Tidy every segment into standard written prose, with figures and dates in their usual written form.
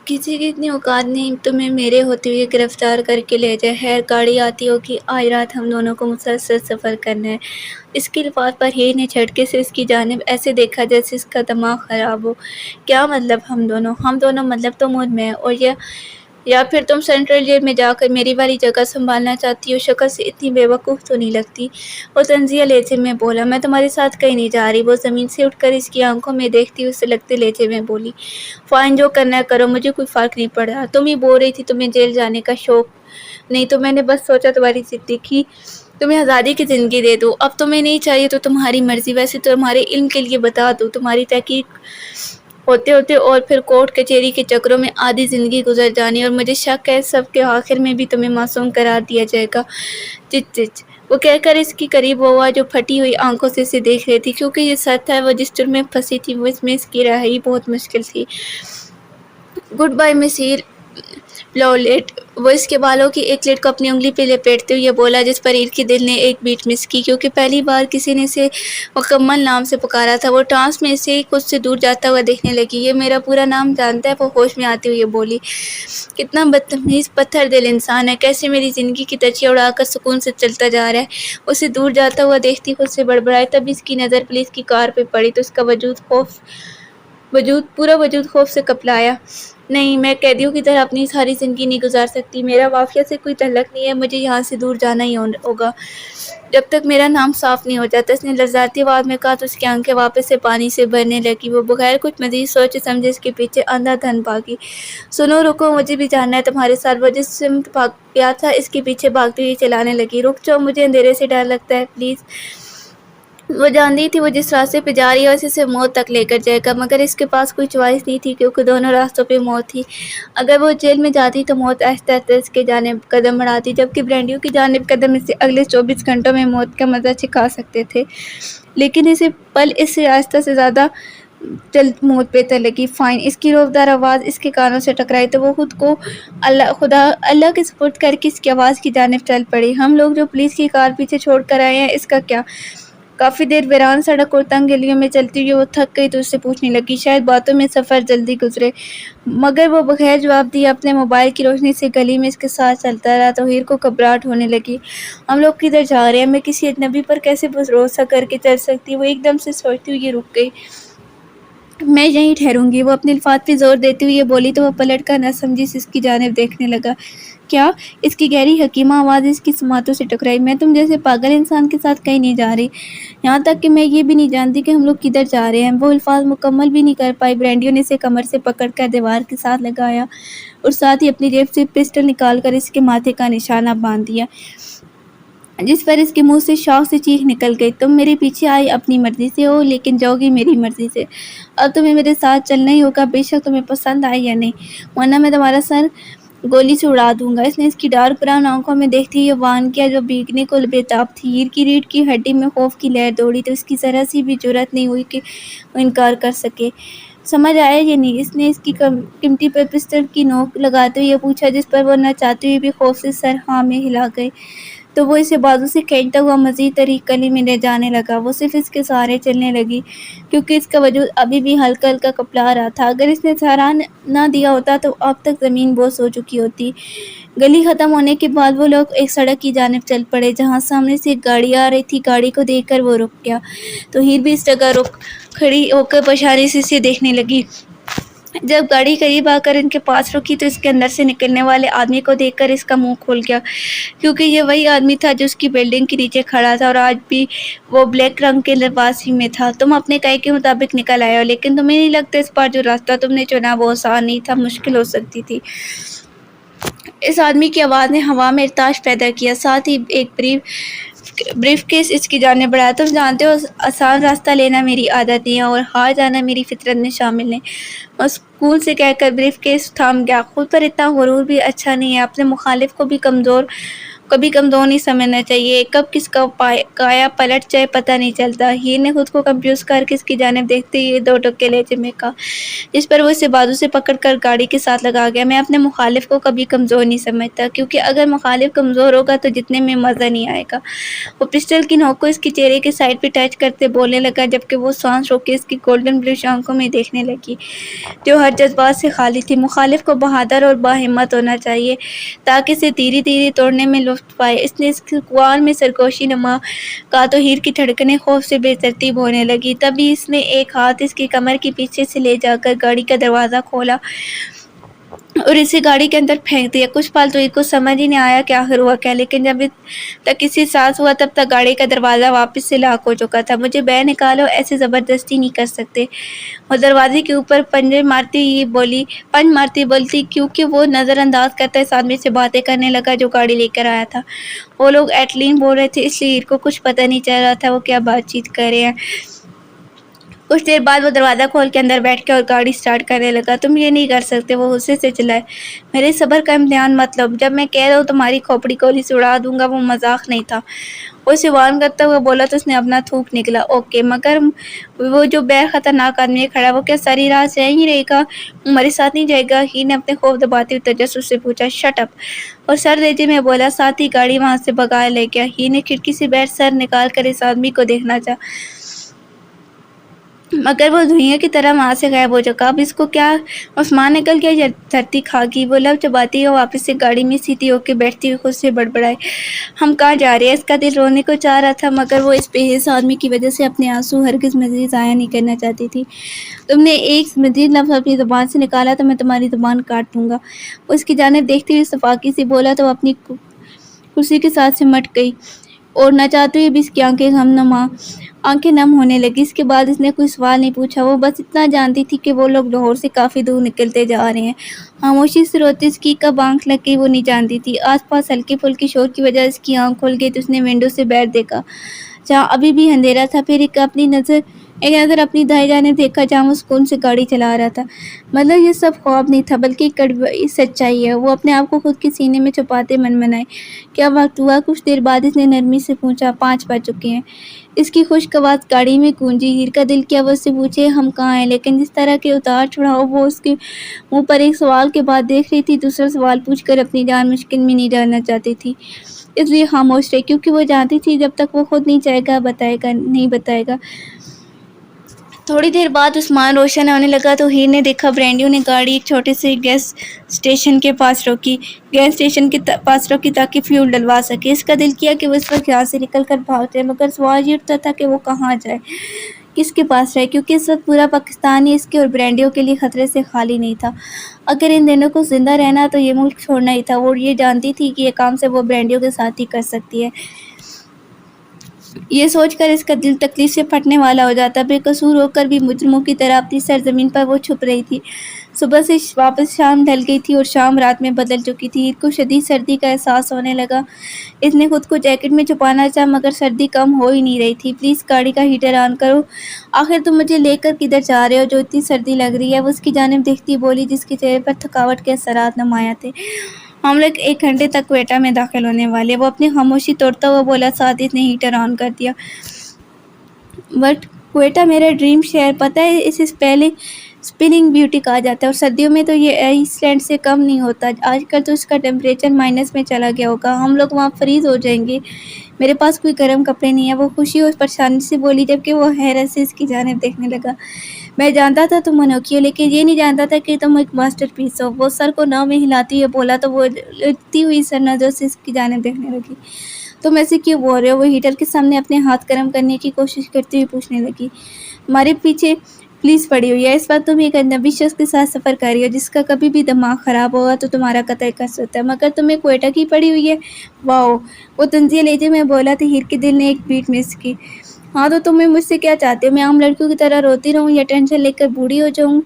کسی کی اتنی اوقات نہیں تمہیں میرے ہوتے ہوئے گرفتار کر کے لے جائے۔ خیر گاڑی آتی ہوگی، آج رات ہم دونوں کو مسلسل سفر کرنا ہے۔ اس کے الفاظ پر ہیر نے جھٹکے سے اس کی جانب ایسے دیکھا جیسے اس کا دماغ خراب ہو۔ کیا مطلب ہم دونوں مطلب تم اور میں، اور یا پھر تم سینٹرل جیل میں جا کر میری والی جگہ سنبھالنا چاہتی ہو؟ شکل سے اتنی بے وقوف تو نہیں لگتی۔ وہ طنزیہ لہجے میں بولا۔ میں تمہارے ساتھ کہیں نہیں جا رہی۔ وہ زمین سے اٹھ کر اس کی آنکھوں میں دیکھتی ہوئے سلگتے لہجے میں بولی۔ فائن، جو کرنا ہے کرو، مجھے کوئی فرق نہیں پڑ رہا۔ تم ہی بول رہی تھی تمہیں جیل جانے کا شوق نہیں، تو میں نے بس سوچا تمہاری زندگی تمہیں آزادی کی زندگی دے دوں۔ اب تمہیں نہیں چاہیے تو تمہاری مرضی۔ ویسے تمہارے علم کے لیے بتا دوں، تمہاری تحقیق ہوتے ہوتے اور پھر کورٹ کچہری کے چکروں میں آدھی زندگی گزر جانی، اور مجھے شک ہے سب کے آخر میں بھی تمہیں معصوم قرار دیا جائے گا۔ چچ چچ، وہ کہہ کر اس کی قریب ہوا جو پھٹی ہوئی آنکھوں سے اسے دیکھ رہی تھی، کیونکہ یہ سچ تھا وہ جس جرم میں پھنسی تھی اس میں اس کی رہائی بہت مشکل تھی۔ گڈ بائی مسز پلاؤلیٹ، وہ اس کے بالوں کی ایک لٹ کو اپنی انگلی پہ لپیٹتے ہوئے بولا، جس پر ایل کے دل نے ایک بیٹ مس کی، کیونکہ پہلی بار کسی نے اسے مکمل نام سے پکارا تھا۔ وہ ٹرانس میں اسے خود سے دور جاتا ہوا دیکھنے لگی۔ یہ میرا پورا نام جانتا ہے؟ وہ ہوش میں آتے ہوئے بولی۔ کتنا بدتمیز پتھر دل انسان ہے، کیسے میری زندگی کی ترجیح اڑا کر سکون سے چلتا جا رہا ہے۔ اسے دور جاتا ہوا دیکھتی خود سے بڑبڑائی۔ تب اس کی نظر پولیس کی کار پہ پڑی تو اس کا پورا وجود خوف سے کپلایا۔ نہیں، میں قیدیوں کی طرح اپنی ساری زندگی نہیں گزار سکتی۔ میرا مافیا سے کوئی تعلق نہیں ہے، مجھے یہاں سے دور جانا ہی ہوگا جب تک میرا نام صاف نہیں ہو جاتا، اس نے لرزاتی آواز میں کہا تو اس کی آنکھیں واپس سے پانی سے بھرنے لگی۔ وہ بغیر کچھ مزید سوچے سمجھے اس کے پیچھے اندھا دھند بھاگی۔ سنو، رکو، مجھے بھی جاننا ہے تمہارے ساتھ۔ وہ جس سمت بھاگ گیا تھا اس کے پیچھے بھاگتی ہوئی چلانے لگی۔ رک جاؤ، مجھے اندھیرے سے ڈر لگتا ہے، پلیز۔ وہ جانتی تھی وہ جس راستے پہ جا رہی ہے اسے موت تک لے کر جائے گا، مگر اس کے پاس کوئی چوائس نہیں تھی، کیونکہ دونوں راستوں پہ موت تھی۔ اگر وہ جیل میں جاتی تو موت آہستہ آہستہ اس کی جانب قدم بڑھاتی، جبکہ برینڈیوں کی جانب قدم اسے اگلے 24 گھنٹوں میں موت کا مزہ چکھا سکتے تھے، لیکن اسے پل اس سے آہستہ سے زیادہ جلد موت بہتر لگی۔ فائن، اس کی روبدار آواز اس کے کانوں سے ٹکرائی تو وہ خود کو اللہ کے سپرد کر کے اس کی آواز کی جانب چل پڑی۔ ہم لوگ جو پولیس کی کار پیچھے چھوڑ کر آئے ہیں، اس کا کیا؟ کافی دیر ویران سڑک اور تنگ گلیوں میں چلتی ہوئی وہ تھک گئی تو اس سے پوچھنے لگی۔ شاید باتوں میں سفر جلدی گزرے، مگر وہ بغیر جواب دیے اپنے موبائل کی روشنی سے گلی میں اس کے ساتھ چلتا رہا۔ توہیر کو گھبراہٹ ہونے لگی۔ ہم لوگ کدھر جا رہے ہیں؟ میں کسی اجنبی پر کیسے بھروسہ کر کے چل سکتی؟ وہ ایک دم سے سوچتی ہوئی رک گئی۔ میں یہیں ٹھہروں گی، وہ اپنے الفاظ پہ زور دیتے ہوئے بولی تو وہ پلٹ کر نہ سمجھی سے اس کی جانب دیکھنے لگا۔ کیا؟ اس کی گہری حکیمہ آواز اس کی سماعتوں سے ٹکرائی۔ میں تم جیسے پاگل انسان کے ساتھ کہیں نہیں جا رہی، یہاں تک کہ میں یہ بھی نہیں جانتی کہ ہم لوگ کدھر جا رہے ہیں۔ وہ الفاظ مکمل بھی نہیں کر پائی، برینڈیوں نے اسے کمر سے پکڑ کر دیوار کے ساتھ لگایا اور ساتھ ہی اپنی جیب سے پسٹل نکال کر اس کے ماتھے کا نشانہ باندھ دیا، جس پر اس کے منہ سے شوق سے چیخ نکل گئی۔ تم میرے پیچھے آئی اپنی مرضی سے ہو، لیکن جاؤ گی میری مرضی سے۔ اب تمہیں میرے ساتھ چلنا ہی ہوگا، بے شک تمہیں پسند آئے یا نہیں، ورنہ میں تمہارا سر گولی سے اڑا دوں گا۔ اس نے اس کی ڈارک براؤن آنکھوں میں دیکھتے ہوئے وان کیا جو بھیگنے کو بےتاب تھی۔ ہیر کی ریڑھ کی ہڈی میں خوف کی لہر دوڑی تو اس کی ذرا سی بھی جرأت نہیں ہوئی کہ وہ انکار کر سکے۔ سمجھ آیا یا نہیں؟ اس نے اس کی کمٹی پر پسٹل کی نوک لگاتے ہوئے پوچھا، جس پر وہ نہ چاہتے ہوئے بھی خوف سے سر ہاں میں ہلا گئی۔ تو وہ اسے بازو سے کھینچتا ہوا مزید طریق گلی میں لے جانے لگا۔ وہ صرف اس کے سہارے چلنے لگی، کیونکہ اس کا وجود ابھی بھی ہلکا ہلکا کپلا رہا تھا۔ اگر اس نے سہارا نہ دیا ہوتا تو اب تک زمین بوس ہو چکی ہوتی۔ گلی ختم ہونے کے بعد وہ لوگ ایک سڑک کی جانب چل پڑے، جہاں سامنے سے ایک گاڑی آ رہی تھی۔ گاڑی کو دیکھ کر وہ رک گیا تو ہیر بھی اس جگہ کھڑی ہو کر پریشانی سے اسے دیکھنے لگی۔ جب گاڑی قریب آ کر ان کے پاس رکی تو اس کے اندر سے نکلنے والے آدمی کو دیکھ کر اس کا منہ کھل گیا، کیونکہ یہ وہی آدمی تھا جو اس کی بلڈنگ کے نیچے کھڑا تھا، اور آج بھی وہ بلیک رنگ کے لباس ہی میں تھا۔ تم اپنے کہے کے مطابق نکل آئے ہو، لیکن تمہیں نہیں لگتا اس بار جو راستہ تم نے چنا وہ آسان نہیں تھا، مشکل ہو سکتی تھی؟ اس آدمی کی آواز نے ہوا میں ارتعاش پیدا کیا، ساتھ ہی ایک بریف کیس اس کی جانب بڑھایا۔ تم جانتے ہو آسان راستہ لینا میری عادت نہیں ہے، اور ہار جانا میری فطرت میں شامل نہیں۔ وہ سکون سے کہہ کر بریف کیس تھام گیا۔ خود پر اتنا غرور بھی اچھا نہیں ہے، اپنے مخالف کو بھی کمزور کبھی کمزور نہیں سمجھنا چاہیے، کب کس کا کایا پلٹ جائے پتہ نہیں چلتا۔ ہیر نے خود کو کنفیوز کر کے اس کی جانب دیکھتے ہوئے دو ٹوکے لہجے میں کہا، جس پر وہ اسے بازو سے پکڑ کر گاڑی کے ساتھ لگا گیا۔ میں اپنے مخالف کو کبھی کمزور نہیں سمجھتا، کیونکہ اگر مخالف کمزور ہوگا تو جتنے میں مزہ نہیں آئے گا۔ وہ پسٹل کی نوک کو اس کے چہرے کے سائڈ پہ ٹچ کرتے بولنے لگا، جبکہ وہ سانس روک کے اس کی گولڈن بلیش آنکھوں میں دیکھنے لگی، جو ہر جذبات سے خالی تھی۔ مخالف کو بہادر اور باہمت ہونا چاہیے تاکہ اسے دھیرے دھیرے توڑنے میں لطف پائے۔ اس نے اس کے اقوال میں سرگوشی نما کہا تو ہیر کی دھڑکنیں خوف سے بے ترتیب ہونے لگی۔ تبھی اس نے ایک ہاتھ اس کی کمر کے پیچھے سے لے جا کر گاڑی کا دروازہ کھولا اور اسے گاڑی کے اندر پھینک دیا۔ کچھ پل تو ہیر کو سمجھ ہی نہیں آیا کہ آخر ہوا کیا، لیکن جب تک اسے احساس ہوا تب تک گاڑی کا دروازہ واپس سے لاک ہو چکا تھا۔ مجھے باہر نکالو، ایسے زبردستی نہیں کر سکتے، وہ دروازے کے اوپر پنچ مارتی بولتی، کیونکہ وہ نظر انداز کرتا اس آدمی سے باتیں کرنے لگا جو گاڑی لے کر آیا تھا۔ وہ لوگ ایٹلین بول رہے تھے، اس لیے ہیر کو کچھ پتہ نہیں چل رہا تھا وہ کیا بات چیت کر رہے ہیں۔ کچھ دیر بعد وہ دروازہ کھول کے اندر بیٹھ کے اور گاڑی سٹارٹ کرنے لگا۔ تم یہ نہیں کر سکتے، وہ غصے سے چلائے۔ میرے صبر کا امتحان مت لو، جب میں کہہ رہا ہوں تمہاری کھوپڑی گولی سے اڑا دوں گا، وہ مذاق نہیں تھا، وہ اسے وارن کرتا ہوا بولا تو اس نے اپنا تھوک نکلا۔ اوکے، مگر وہ جو بے خطرناک آدمی کھڑا وہ کیا ساری رات یہیں رہے گا، ہمارے ساتھ نہیں جائے گا؟ ہیر نے اپنے خوف دباتے ہوئے تجسس سے پوچھا۔ شٹ اپ، اور سر لہجے میں بولا، ساتھ ہی گاڑی وہاں سے بگا لے گیا۔ ہیر نے کھڑکی سے بیٹھ سر نکال کر اس آدمی کو دیکھنا چاہا، مگر وہ دھوئیں کی طرح وہاں سے غائب ہو چکا۔ اب اس کو کیا آسمان نکل گیا یا دھرتی کھا گئی؟ وہ لب چباتی ہوئی واپس سے گاڑی میں سیدھی ہو کے بیٹھتی ہوئی خود سے بڑبڑائی، ہم کہاں جا رہے ہیں؟ اس کا دل رونے کو چاہ رہا تھا، مگر وہ اس بے حس آدمی کی وجہ سے اپنے آنسو ہرگز مزید ضائع نہیں کرنا چاہتی تھی۔ تم نے ایک مزید لفظ اپنی زبان سے نکالا تو میں تمہاری زبان کاٹ دوں گا، وہ اس کی جانب دیکھتے ہوئے صفاقی سے بولا تو وہ اپنی کرسی کے ساتھ سمٹ گئی اور نہ چاہتے ہوئے بھی اس کی آنکھیں نم ہونے لگی۔ اس کے بعد اس نے کوئی سوال نہیں پوچھا، وہ بس اتنا جانتی تھی کہ وہ لوگ لاہور سے کافی دور نکلتے جا رہے ہیں۔ خاموشی سے روتے اس کی کب آنکھ لگ گئی وہ نہیں جانتی تھی۔ آس پاس ہلکے پھلکے شور کی وجہ اس کی آنکھ کھل گئی تو اس نے ونڈو سے باہر دیکھا جہاں ابھی بھی اندھیرا تھا، پھر ایک نظر اپنی دائیں جانب دیکھا جہاں وہ سکون سے گاڑی چلا رہا تھا۔ مطلب یہ سب خواب نہیں تھا بلکہ ایک کڑوی سچائی ہے۔ وہ اپنے آپ کو خود کے سینے میں چھپاتے منائے، کیا وقت ہوا؟ کچھ دیر بعد اس نے نرمی سے پوچھا، 5 بج چکے ہیں۔ اس کی خشک آواز گاڑی میں گونجی۔ ہیر کا دل کیا وہ اس سے پوچھے ہم کہاں ہیں، لیکن جس طرح کے اتار چڑھاؤ وہ اس کے منہ پر ایک سوال کے بعد دیکھ رہی تھی، دوسرا سوال پوچھ کر اپنی جان مشکل میں نہیں ڈالنا چاہتی تھی، اس لیے خاموش رہی، کیونکہ وہ جانتی تھی جب تک وہ خود نہیں چاہے گا نہیں بتائے گا۔ تھوڑی دیر بعد آسمان روشن ہونے لگا تو ہیر نے دیکھا برینڈیو نے گاڑی ایک چھوٹے سے گیس اسٹیشن کے پاس روکی تاکہ فیول ڈلوا سکے۔ اس کا دل کیا کہ وہ اس وقت یہاں سے نکل کر بھاگ جائے، مگر سوال یہ اٹھتا تھا کہ وہ کہاں جائے، کس کے پاس رہے، کیونکہ اس وقت پورا پاکستان ہی اس کے اور برینڈیو کے لیے خطرے سے خالی نہیں تھا۔ اگر ان دونوں کو زندہ رہنا تو یہ ملک چھوڑنا ہی تھا، اور یہ جانتی تھی کہ یہ کام صرف وہ برینڈیو کے ساتھ ہی کر سکتی ہے۔ یہ سوچ کر اس کا دل تکلیف سے پھٹنے والا ہو جاتا، بے قصور ہو کر بھی مجرموں کی طرح اپنی سرزمین پر وہ چھپ رہی تھی۔ صبح سے واپس شام ڈھل گئی تھی اور شام رات میں بدل چکی تھی۔ ہیر کو شدید سردی کا احساس ہونے لگا۔ اس نے خود کو جیکٹ میں چھپانا چاہا، مگر سردی کم ہو ہی نہیں رہی تھی۔ پلیز گاڑی کا ہیٹر آن کرو، آخر تم مجھے لے کر کدھر جا رہے ہو جو اتنی سردی لگ رہی ہے؟ وہ اس کی جانب دیکھتی بولی، جس کے چہرے پر تھکاوٹ کے اثرات نمایاں تھے۔ ہم لوگ 1 گھنٹے تک کوئٹہ میں داخل ہونے والے۔ وہ اپنی خاموشی توڑتا ہوا بولا، ساتھ ہی اس نے ہیٹر آن کر دیا۔ بٹ کوئٹہ میرا ڈریم شہر، پتہ ہے اسے اسپلنگ بیوٹی کہا جاتا ہے، اور سردیوں میں تو یہ آئس لینڈ سے کم نہیں ہوتا۔ آج کل تو اس کا ٹیمپریچر مائنس میں چلا گیا ہوگا، ہم لوگ وہاں فریز ہو جائیں گے۔ میرے پاس کوئی گرم کپڑے نہیں ہیں، وہ خوشی اور پریشانی سے بولی، جبکہ وہ حیرت سے اس کی جانب دیکھنے لگا۔ میں جانتا تھا تم انوکھی ہو، لیکن یہ نہیں جانتا تھا کہ تم ایک ماسٹر پیس ہو۔ وہ سر کو نہ میں ہلاتی ہوئے بولا تو وہ لٹتی ہوئی سر نظروں سے اس کی جانب دیکھنے لگی۔ تم ایسے کیوں بول رہے ہو؟ وہ ہیٹر کے سامنے اپنے ہاتھ گرم کرنے کی کوشش کرتے ہوئے پوچھنے لگی۔ تمہارے پیچھے پولیس پڑی ہوئی ہے، اس وقت تم ایک اجنبی شخص کے ساتھ سفر کر رہی ہو جس کا کبھی بھی دماغ خراب ہوگا تو تمہارا قتل کر سکتا ہے، مگر تمہیں کوئٹہ کی پڑی ہوئی ہے؟ واؤ، وہ طنزیہ لہجے میں بولا تو ہیر کے دل نے ایک بیٹ مس کی۔ ہاں تو تم مجھ سے کیا چاہتے ہو؟ میں عام لڑکیوں کی طرح روتی رہوں یا ٹینشن لے کر بوڑھی ہو جاؤں؟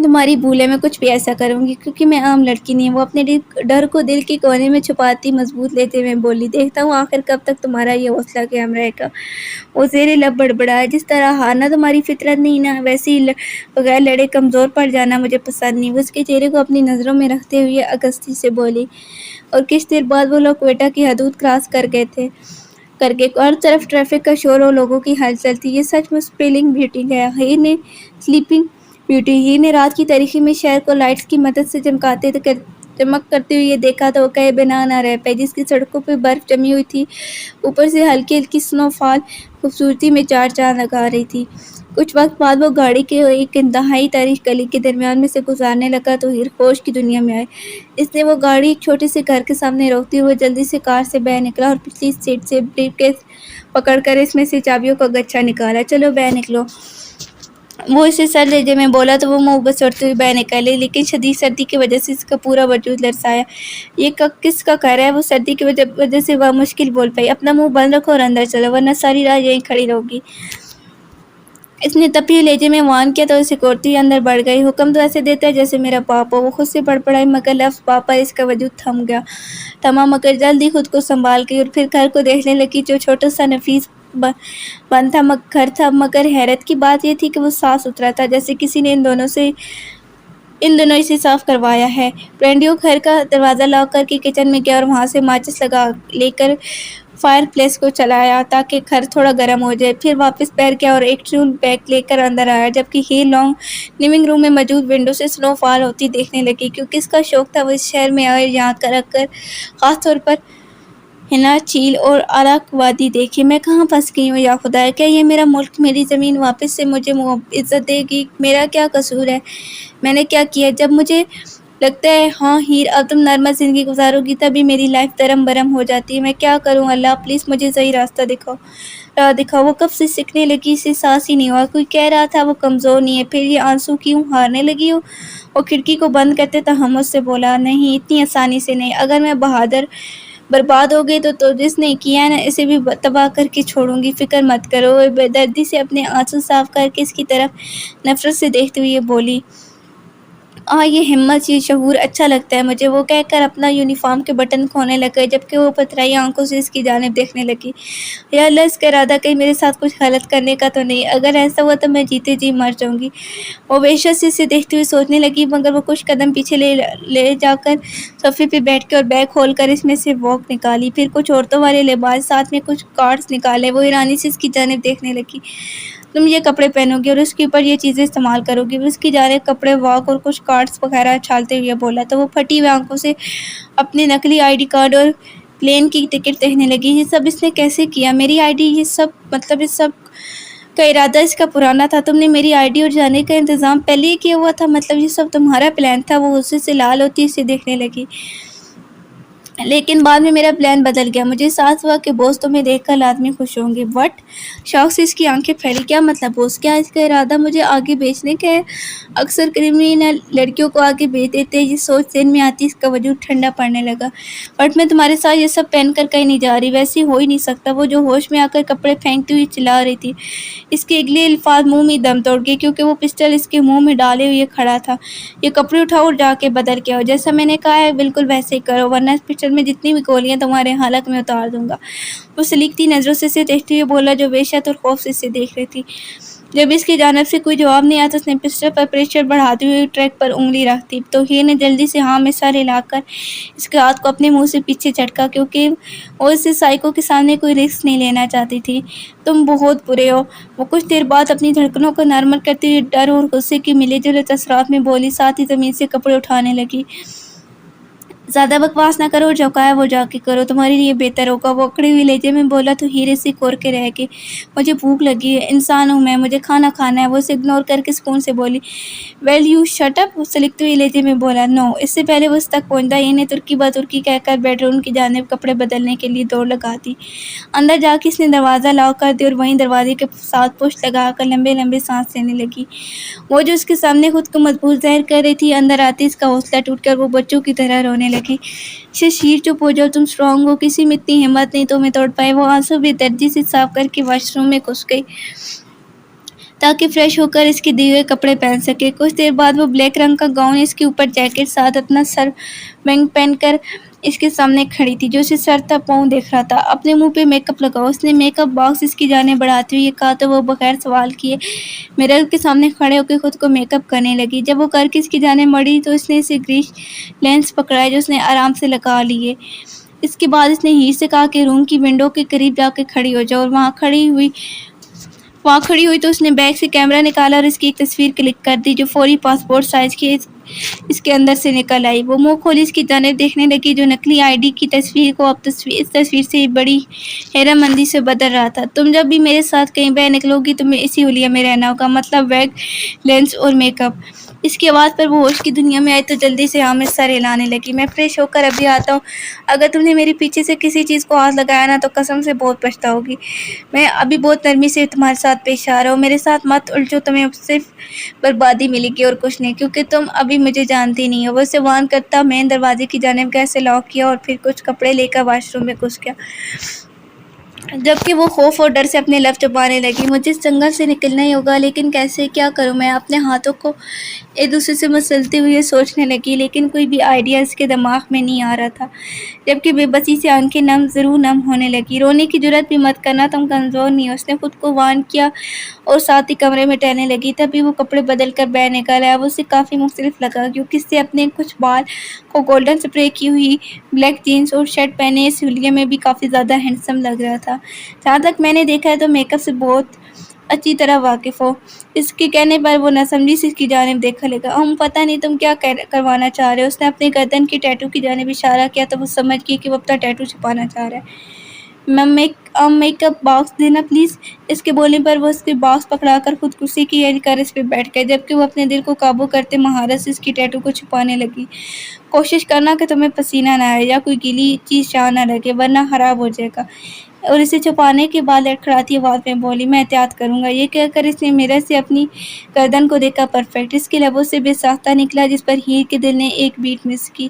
تمہاری بھول ہے میں کچھ بھی ایسا کروں گی کیونکہ میں عام لڑکی نہیں ہوں۔ وہ اپنے ڈر کو دل کے کونے میں چھپاتی مضبوط لیتے ہوئے بولی، دیکھتا ہوں آخر کب تک تمہارا یہ حوصلہ قائم رہے گا۔ وہ زیر لب بڑبڑایا، جس طرح ہارنا تمہاری فطرت نہیں نا، ویسے ہی بغیر لڑے کمزور پڑ جانا مجھے پسند نہیں۔ وہ اس کے چہرے کو اپنی نظروں میں رکھتے ہوئے اگستی سے بولی، اور کچھ دیر بعد وہ لوگ کوئٹہ کی حدود کراس کر گئے۔ ہر طرف ٹریفک کا شور اور لوگوں کی ہلچل تھی۔ یہ سچ مچ سلیپنگ بیوٹی ہی نے رات کی تاریکی میں شہر کو لائٹس کی مدد سے چمک کرتے ہوئے یہ دیکھا تو وہ کہے بنا نہ رہ پائی۔ جس کی سڑکوں پہ برف جمی ہوئی تھی، اوپر سے ہلکی ہلکی سنو فال خوبصورتی میں چار چاند لگا رہی تھی۔ کچھ وقت بعد وہ گاڑی کے ایک انتہائی تاریک گلی کے درمیان میں سے گزارنے لگا تو ہیر ہوش کی دنیا میں آئے۔ اس نے وہ گاڑی ایک چھوٹے سے گھر کے سامنے روکتی ہوئے جلدی سے کار سے باہر نکلا اور پچھلی سیٹ سے بریف کیس پکڑ کر اس میں سے چابیوں کا گچھا نکالا۔ چلو باہر نکلو، وہ اسے سر لہجے میں بولا تو وہ منہ بسرتے ہوئے باہر نکلی، لیکن شدید سردی کی وجہ سے اس کا پورا وجود لرزایا۔ یہ کس کا گھر ہے؟ وہ سردی کی وجہ سے بمشکل بول پائی۔ اپنا منہ بند رکھو اور اندر چلو، ورنہ ساری رات یہیں کھڑی رہو گی۔ اس نے تپی لہجے میں وارن کیا تو وہ سکورٹی اندر بڑھ گئی۔ حکم تو ایسے دیتا ہے جیسے میرا باپ ہو، وہ خود سے بڑبڑائی، مگر لفظ باپ پر اس کا وجود تھما، مگر جلد ہی خود کو سنبھال گئی اور پھر گھر کو دیکھنے لگی جو چھوٹا سا نفیس بند گھر تھا، مگر حیرت کی بات یہ تھی کہ وہ صاف ستھرا تھا، جیسے کسی نے ان دنوں اسے صاف کروایا ہے۔ برینڈیو گھر کا دروازہ لاک کر کے کچن میں گیا اور وہاں سے ماچس لے کر فائر پلیس کو چلایا تاکہ گھر تھوڑا گرم ہو جائے، پھر واپس باہر گیا اور ایک ٹول بیگ لے کر اندر آیا، جبکہ ہیر لیونگ روم میں موجود ونڈو سے سنو فال ہوتی دیکھنے لگی، کیونکہ اس کا شوق تھا وہ اس شہر میں آئے اور یہاں رہ کر خاص طور پر ہنا چیل اور اراک وادی دیکھے۔ میں کہاں پھنس گئی ہوں یا خدایا، کیا یہ میرا ملک، میری زمین واپس سے مجھے عزت دے گی؟ میرا کیا قصور ہے؟ میں نے کیا کیا؟ جب مجھے لگتا ہے ہاں ہیر اب تم نارمل زندگی گزارو گی تبھی میری لائف درم برم ہو جاتی ہے۔ میں کیا کروں؟ اللہ پلیز مجھے صحیح راستہ دکھاؤ۔ وہ کب سے سیکھنے لگی، اسے سانس ہی نہیں ہوا۔ کوئی کہہ رہا تھا وہ کمزور نہیں ہے، پھر یہ آنسو کیوں؟ ہارنے لگی ہو؟ وہ کھڑکی کو بند کرتے تہمت سے بولا، نہیں اتنی آسانی سے نہیں، اگر میں برباد ہو گئی تو جس نے کیا ہے نا اسے بھی تباہ کر کے چھوڑوں گی، فکر مت کرو۔ وہ بے دردی سے اپنے آنسو صاف کر کے اس کی طرف نفرت سے دیکھتے ہوئے بولی، یہ ہمت، یہ شعور، اچھا لگتا ہے مجھے۔ وہ کہہ کر اپنا یونیفارم کے بٹن کھولنے لگ گئی، جبکہ وہ پترائی آنکھوں سے اس کی جانب دیکھنے لگی۔ یا اللہ، اس کا ارادہ کہیں میرے ساتھ کچھ غلط کرنے کا تو نہیں؟ اگر ایسا ہوا تو میں جیتے جی مر جاؤں گی۔ وہ وحشت سے اسے دیکھتے ہوئے سوچنے لگی، مگر وہ کچھ قدم پیچھے لے جا کر صوفے پہ بیٹھ کے اور بیگ کھول کر اس میں سے واک نکالی، پھر کچھ عورتوں والے لباس، ساتھ میں کچھ کارڈز نکالے۔ وہ حیرانی سے اس کی جانب دیکھنے لگی، تم یہ کپڑے پہنو گی اور اس کے اوپر یہ چیزیں استعمال کرو گی؟ وہ اس کی جانب کپڑے، واک اور کچھ کارڈز وغیرہ اچھالتے ہوئے بولا تو وہ پھٹی ہوئی آنکھوں سے اپنے نقلی آئی ڈی کارڈ اور پلین کی ٹکٹ دیکھنے لگی۔ یہ سب اس نے کیسے کیا؟ میری آئی ڈی، یہ سب کا ارادہ اس کا پرانا تھا؟ تم نے میری آئی ڈی اور جانے کا انتظام پہلے ہی کیا ہوا تھا؟ مطلب یہ سب تمہارا پلان تھا؟ وہ غصے سے لال ہوتی اسے دیکھنے لگی، لیکن بعد میں میرا پلان بدل گیا۔ مجھے احساس ہوا کہ بوس تمہیں دیکھ کر لازمی خوش ہوں گے۔ وٹ؟ شوق سے اس کی آنکھیں پھیلی، کیا مطلب بوس؟ کیا اس کا ارادہ مجھے آگے بھیجنے کا ہے؟ اکثر کرمینل لڑکیوں کو آگے بھیج دیتے ہیں۔ یہ سوچ ذہن میں آتی اس کا وجود ٹھنڈا پڑنے لگا۔ بٹ میں تمہارے ساتھ یہ سب پہن کر کہیں نہیں جا رہی، ویسے ہو ہی نہیں سکتا۔ وہ جو ہوش میں آ کر کپڑے پھینکتی ہوئی چلا رہی تھی، اس کے اگلے الفاظ منہ میں دم توڑ گئے، کیونکہ وہ پسٹل اس کے منہ میں ڈالے ہوئے کھڑا تھا۔ یہ کپڑے اٹھاؤ اور جا کے بدل کے آؤ، جیسا میں نے کہا ہے بالکل ویسے ہی کرو، ورنہ اس پسٹل میں جتنی بھی گولیاں تمہارے حلق میں اتار دوں گا۔ وہ سلیقتی نظروں سے اسے دیکھتے ہوئے بولا، جو وحشت اور خوف سے اسے دیکھ رہی تھی۔ جب اس کی جانب سے کوئی جواب نہیں آیا تو اس نے پسٹل پر پریشر بڑھاتے ہوئے ٹریک پر انگلی رکھ دی، تو ہیر نے جلدی سے ہاں میں سر ہلا کر اس کے ہاتھ کو اپنے منہ سے پیچھے جھٹکا، کیونکہ وہ اس سائیکو کے سامنے کوئی رسک نہیں لینا چاہتی تھی۔ تم بہت برے ہو، وہ کچھ دیر بعد اپنی دھڑکنوں کو نارمل کرتے ہوئے ڈر اور غصے کے ملے جلے اثرات میں بولی، ساتھ ہی زمین سے کپڑے اٹھانے لگی، زیادہ بکواس نہ کرو اور جو کہا ہے وہ جا کے کرو، تمہارے لیے بہتر ہوگا۔ وہ اکڑے ہوئے لہجے میں بولا تو ہیر اسے کور کے رہ گئی۔ مجھے بھوک لگی ہے، انسان ہوں میں، مجھے کھانا کھانا ہے۔ وہ اسے اگنور کر کے سکون سے بولی، ویل یو شٹ اپ۔ وہ سلکتے ہوئے لہجے میں بولا، نو۔ اس سے پہلے وہ اس تک پہنچتا ہی نے ترکی با ترکی کہہ کر بیڈ روم کی جانب کپڑے بدلنے کے لیے دوڑ لگا دی۔ اندر جا کے اس نے دروازہ لاک کر دیا اور وہیں دروازے کے ساتھ پشت لگا کر لمبے لمبے سانس لینے لگی۔ وہ جو اس کے سامنے خود کو مضبوط ظاہر کر رہی تھی، اندر آتے اس کا حوصلہ ٹوٹ کر وہ بچوں کی طرح رونے لگی۔ شیر چپ ہو جاؤ، تم اسٹرانگ ہو، کسی میں اتنی ہمت نہیں تمہیں توڑ پائے۔ وہ آنسو بے دردی سے صاف کر کے واش روم میں گھس گئی تاکہ فریش ہو کر اس کے دیے ہوئے کپڑے پہن سکے۔ کچھ دیر بعد وہ بلیک رنگ کا گاؤن، اس کے اوپر جیکٹ، ساتھ اپنا سر بینگ پہن کر اس کے سامنے کھڑی تھی، جو اسے سر تا پاؤں دیکھ رہا تھا۔ اپنے منہ پہ میک اپ لگاؤ، اس نے میک اپ باکس اس کی جانب بڑھاتے ہوئے یہ کہا تو وہ بغیر سوال کیے مرر کے سامنے کھڑے ہو کے خود کو میک اپ کرنے لگی۔ جب وہ کر کے اس کی جانب مڑی تو اس نے اسے گریس لینس پکڑائے جو اس نے آرام سے لگا لیے۔ اس کے بعد اس نے ہیر سے کہا کہ روم کی ونڈو کے قریب جا کے کھڑی ہو جاؤ، اور وہاں کھڑی ہوئی تو اس نے بیگ سے کیمرہ نکالا اور اس کی ایک تصویر کلک کر دی جو فوری پاسپورٹ سائز کی اس کے اندر سے نکل آئی۔ وہ منہ کھولی اس کی جانب دیکھنے لگی جو نقلی آئی ڈی کی تصویر کو اب اس تصویر سے بڑی حیرت مندی سے بدل رہا تھا۔ تم جب بھی میرے ساتھ کہیں باہر نکلو گی تو میں اسی حلیے میں رہنا ہوگا، مطلب ویگ، لینس اور میک اپ۔ اس کی آواز پر وہ ہوش کی دنیا میں آئی تو جلدی سے ہاں میں سر ہلانے لگی۔ میں فریش ہو کر ابھی آتا ہوں، اگر تم نے میرے پیچھے سے کسی چیز کو ہاتھ لگایا نا تو قسم سے بہت پچھتاؤ گی۔ میں ابھی بہت نرمی سے تمہارے ساتھ پیش آ رہا ہوں، میرے ساتھ مت الجھو، تمہیں صرف بربادی ملے گی اور کچھ نہیں، کیونکہ تم ابھی مجھے جانتی نہیں ہو۔ وہ اسے وارن کرتا میں نے دروازے کی جانب گیس سے لاک کیا اور پھر کچھ کپڑے لے کر واش روم میں گھس گیا، جبکہ وہ خوف اور ڈر سے اپنے لب چبانے لگی۔ مجھے اس جنگل سے نکلنا ہی ہوگا، لیکن کیسے، کیا کروں؟ میں اپنے ہاتھوں کو ایک دوسرے سے مسلتے ہوئے سوچنے لگی، لیکن کوئی بھی آئیڈیا اس کے دماغ میں نہیں آ رہا تھا، جبکہ بے بسی سے آنکھیں ضرور نم ہونے لگی۔ رونے کی جرات بھی مت کرنا، تم کمزور نہیں ہو، اس نے خود کو وارن کیا اور ساتھ ہی کمرے میں ٹہلنے لگی۔ تبھی وہ کپڑے بدل کر باہر نکل آیا۔ وہ اسے کافی مختلف لگا، کیونکہ اس سے اپنے کچھ بال کو گولڈن اسپرے کی ہوئی بلیک جینس اور شرٹ پہنے اس حلیے میں بھی کافی زیادہ ہینڈسم لگ رہا تھا۔ جہاں تک میں نے دیکھا ہے تو میک اپ سے بہت اچھی طرح واقف ہو۔ اس کے کہنے پر وہ ناسمجھی سے اس کی جانب دیکھنے لگا۔ پتہ نہیں تم کیا کروانا چاہ رہے ہو؟ اس نے اپنے گردن کے ٹیٹو کی جانب اشارہ کیا تو وہ سمجھ گئی کہ وہ اپنا ٹیٹو چھپانا چاہ رہا ہے۔ میک اپ باکس دینا پلیز۔ اس کے بولنے پر وہ اس کے باکس پکڑا کر خودکشی کی کر اس پہ بیٹھ گئے، جبکہ وہ اپنے دل کو قابو کرتے مہارت سے اس کی ٹیٹو کو چھپانے لگی۔ کوشش کرنا کہ تمہیں پسینہ نہ آئے یا کوئی گیلی چیز جہاں نہ لگے، ورنہ خراب ہو جائے گا۔ اور اسے چھپانے کے بعد لڑکھڑاتی آواز میں بولی، میں احتیاط کروں گا۔ یہ کہہ کر اس نے مرر سے اپنی گردن کو دیکھا، پرفیکٹ۔ اس کے لبوں سے بے ساختہ نکلا جس پر ہیر کے دل نے ایک بیٹ مس کی۔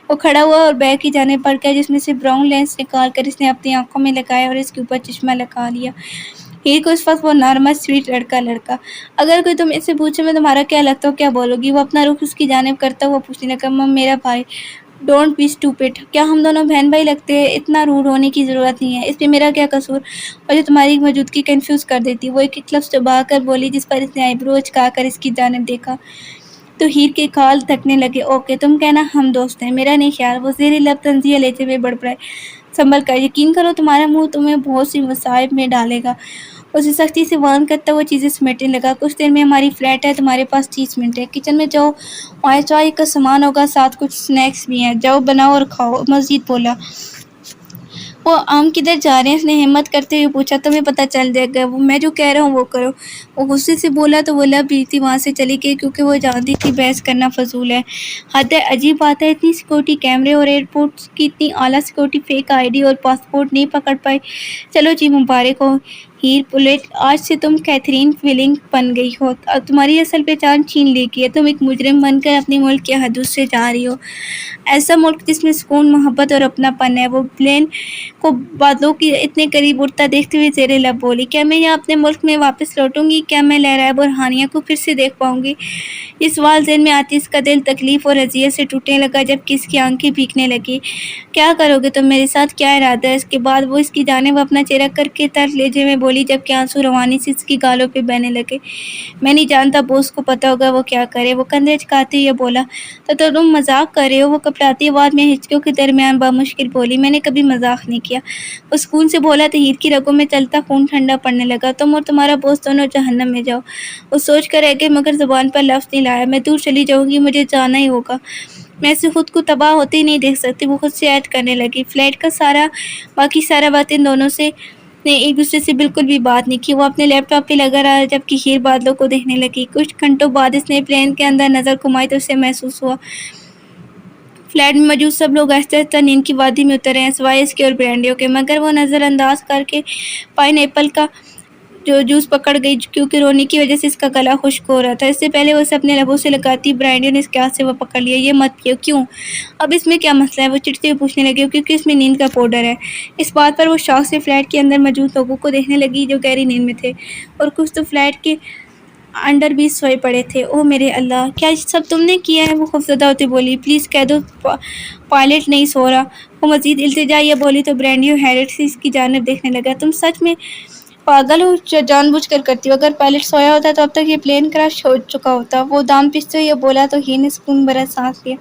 وہ کھڑا ہوا اور بیگ کی جانب بڑھ گیا، جس میں سے براؤن لینس نکال کر اس نے اپنی آنکھوں میں لگایا اور اس کے اوپر چشمہ لگا لیا۔ ہیر کو اس وقت وہ نارمل سویٹ لڑکا اگر کوئی تم اس سے پوچھے میں تمہارا کیا لگتا ہوں کیا بولو گی؟ وہ اپنا رخ اس کی جانب کرتا ہوا پوچھنے لگا، میرا بھائی۔ Don't be stupid. کیا ہم دونوں بہن بھائی لگتے ہیں؟ اتنا روڈ ہونے کی ضرورت نہیں ہے، اس میں میرا کیا قصور اور جو تمہاری موجودگی کنفیوز کر دیتی؟ وہ ایک لفظ چبا کر بولی، جس پر اس نے آئی برو اچکا کر اس کی جانب دیکھا تو ہیر کے کھال دھڑکنے لگے۔ اوکے، تم کہنا ہم دوست ہیں، میرا نہیں خیال۔ وہ زیر لب تنزیہ لیتے ہوئے بڑبڑائے، سنبھل کر، یقین کرو تمہارا منہ تمہیں بہت سی مصائب میں ڈالے گا۔ اسے سختی سے وارن کرتا ہوا چیزیں سمیٹنے لگا۔ کچھ دیر میں ہماری فلائٹ ہے، تمہارے پاس 30 منٹ ہے۔ کچن میں جاؤ، وہاں چائے کا سامان ہوگا، ساتھ کچھ سنیکس بھی ہیں، جاؤ بناؤ اور کھاؤ۔ مزید بولا، وہ کدھر جا رہے ہیں؟ اس نے ہمت کرتے ہوئے پوچھا۔ تمہیں پتہ چل جائے گا، میں جو کہہ رہا ہوں وہ کرو۔ وہ غصے سے بولا تو وہ لب ریتی وہاں سے چلی گئی، کیونکہ وہ جانتی تھی بحث کرنا فضول ہے۔ حد ہے، عجیب بات ہے، اتنی سیکورٹی کیمرے اور ایئرپورٹ کی اتنی اعلیٰ سیکورٹی فیک آئی ڈی اور پاسپورٹ نہیں پکڑ پائی۔ چلو جی، مبارک ہو ہیر پولیٹ، آج سے تم کیتھرین فیلنگ بن گئی ہو، تمہاری اصل پہچان چھین لی گئی ہے، تم ایک مجرم بن کر اپنے ملک کی حدود سے جا رہی ہو، ایسا ملک جس میں سکون، محبت اور اپنا پن ہے۔ وہ پلین کو بادلوں کے اتنے قریب اڑتا دیکھتے ہوئے زیر لب بولی، کیا میں یہاں اپنے ملک میں واپس لوٹوں گی؟ کیا میں لہرائے برہانیہ کو پھر سے دیکھ پاؤں گی؟ یہ سوال ذہن میں آتے اس کا دل تکلیف اور اذیت سے ٹوٹنے لگا، جبکہ اس کی آنکھیں بھیگنے لگی۔ کیا کرو گے تم میرے ساتھ؟ کیا ارادہ ہے؟ اس کے بعد وہ اس کی جانب اپنا چہرہ کر کے تلخ لہجے میں بولی، جبکہ آنسو روانی سے اس کی گالوں پہ بہنے لگے، میں نہیں جانتا بوس کو پتہ ہوگا وہ کیا کرے۔ وہ کندھے اچکاتے ہوئے بولا، تو تم مذاق کر رہے ہو؟ وہ کپڑاتی آواز میں ہچکیوں کے درمیان بمشکل بولی، میں نے کبھی مذاق نہیں کیا۔ وہ سکون سے بولا تو ہیر کی رگوں میں چلتا خون ٹھنڈا پڑنے لگا، تم اور تمہارا بوس دونوں جہنم میں جاؤ۔ وہ سوچ کر رہ گئی مگر زبان پر لفظ نہیں لایا، میں دور چلی جاؤں گی، مجھے جانا ہی ہوگا، میں اسے خود کو تباہ ہوتے ہی نہیں دیکھ سکتی۔ وہ خود سے عہد کرنے لگی۔ فلائٹ کا باقی سارا باتیں دونوں نے ایک دوسرے سے بالکل بھی بات نہیں کی۔ وہ اپنے لیپ ٹاپ پہ لگا رہا، جبکہ ہیر بادلوں کو دیکھنے لگی۔ کچھ گھنٹوں بعد اس نے پلین کے اندر نظر گھمائی تو اسے محسوس ہوا فلائٹ میں موجود سب لوگ آہستہ آہستہ نیند کی وادی میں اتر رہے ہیں، سوائے اس کے اور برانڈیوں کے، مگر وہ نظر انداز کر کے پائن ایپل کا جوس پکڑ گئی، کیونکہ رونے کی وجہ سے اس کا گلا خشک ہو رہا تھا۔ اس سے پہلے وہ اسے اپنے لبوں سے لگاتی برانڈیوں نے اس کے ہاتھ سے وہ پکڑ لیا۔ یہ مت پیو۔ کیوں؟ اب اس میں کیا مسئلہ ہے؟ وہ چڑھتے ہوئے پوچھنے لگی۔ کیونکہ اس میں نیند کا پاؤڈر ہے۔ اس بات پر وہ شوق سے فلائٹ کے اندر موجود لوگوں کو دیکھنے لگی جو گہری نیند میں تھے، اور کچھ تو فلائٹ کے انڈر بھی سوئے پڑے تھے۔ اوہ میرے اللہ، کیا یہ سب تم نے کیا ہے؟ وہ خوفزدہ ہوتی بولی۔ پلیز کہہ دو پائلٹ نہیں سو رہا۔ وہ مزید التجا بولی تو برینڈیو حیرت سے اس کی جانب دیکھنے لگا۔ تم سچ میں پاگل ہو؟ جان بوجھ کر کرتی ہو۔ اگر پائلٹ سویا ہوتا تو اب تک یہ پلین کریش ہو چکا ہوتا۔ وہ دام پیستے ہوئے بولا تو ہی نے سکون بھرا سانس لیا۔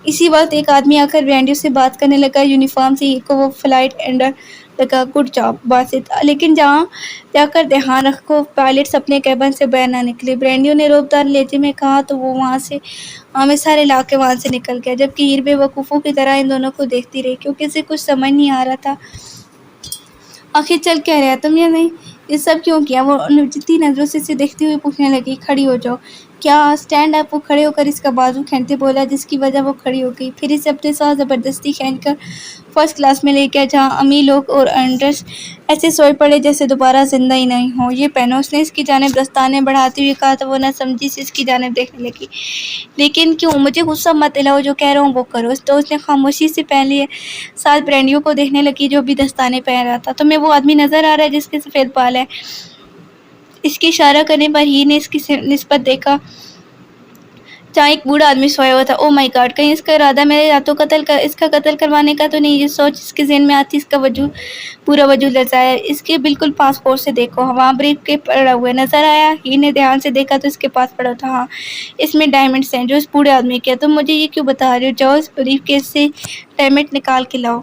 اسی وقت ایک آدمی آ کر برینڈیو سے بات کرنے لگا۔ یونیفارم سے ہی کو وہ فلائٹ اٹینڈنٹ لگا۔ گڈ جاب باسط، لیکن جہاں جا کر دھیان رکھو پائلٹس اپنے کیبن سے باہر نہ نکلے۔ برینڈیو نے روبدار لہجے میں کہا تو وہ وہاں میں سارے علاقے وہاں سے نکل گیا، جبکہ ہیر بے وقوفوں کی طرح ان دونوں کو دیکھتی رہی، کیونکہ اسے کچھ سمجھ نہیں آ رہا تھا آخر چل کیا رہا تم یا نہیں، یہ سب کیوں کیا؟ وہ جتی نظروں سے اسے دیکھتے ہوئے پوچھنے لگی۔ کھڑی ہو جاؤ۔ کیا؟ Stand up. وہ کھڑے ہو کر اس کا بازو کھینچتے بولا، جس کی وجہ وہ کھڑی ہو گئی، پھر اسے اپنے ساتھ زبردستی کھینچ کر فرسٹ کلاس میں لے گیا، جہاں امی لوگ اور انڈرس ایسے سوئے پڑے جیسے دوبارہ زندہ ہی نہیں ہوں۔ یہ پہنو۔ اس نے اس کی جانب دستانے بڑھاتے ہوئے کہا تو وہ نہ سمجھی سے اس کی جانب دیکھنے لگی۔ لیکن کیوں؟ مجھے غصہ مت دلاؤ، جو کہہ رہا ہوں وہ کرو۔ تو اس نے خاموشی سے پہن لیے ساتھ برینڈیو کو دیکھنے لگی جو بھی دستانے پہن رہا تھا۔ تمہیں وہ آدمی نظر آ رہا ہے جس کے سفید بال ہیں؟ اس کے اشارہ کرنے پر ہی نے اس کی نسبت دیکھا جہاں ایک بوڑھا آدمی سویا ہوا تھا۔ او مائی گاڈ، کہیں اس کا ارادہ میرے ہاتھوں اس کا قتل کروانے کا تو نہیں؟ یہ سوچ اس کے ذہن میں آتی اس کا پورا وجود لرزایا۔ اس کے بالکل پاس پورٹ سے دیکھو، وہاں بریف کیس پڑا ہوا ہے، نظر آیا؟ ہی نے دھیان سے دیکھا تو اس کے پاس پڑا تھا۔ ہاں، اس میں ڈائمنڈز ہیں جو اس بوڑھے آدمی کے ہیں۔ تم مجھے یہ کیوں بتا رہے ہو؟ جاؤ اس بریف کیس سے ڈائمنڈ نکال کے لاؤ۔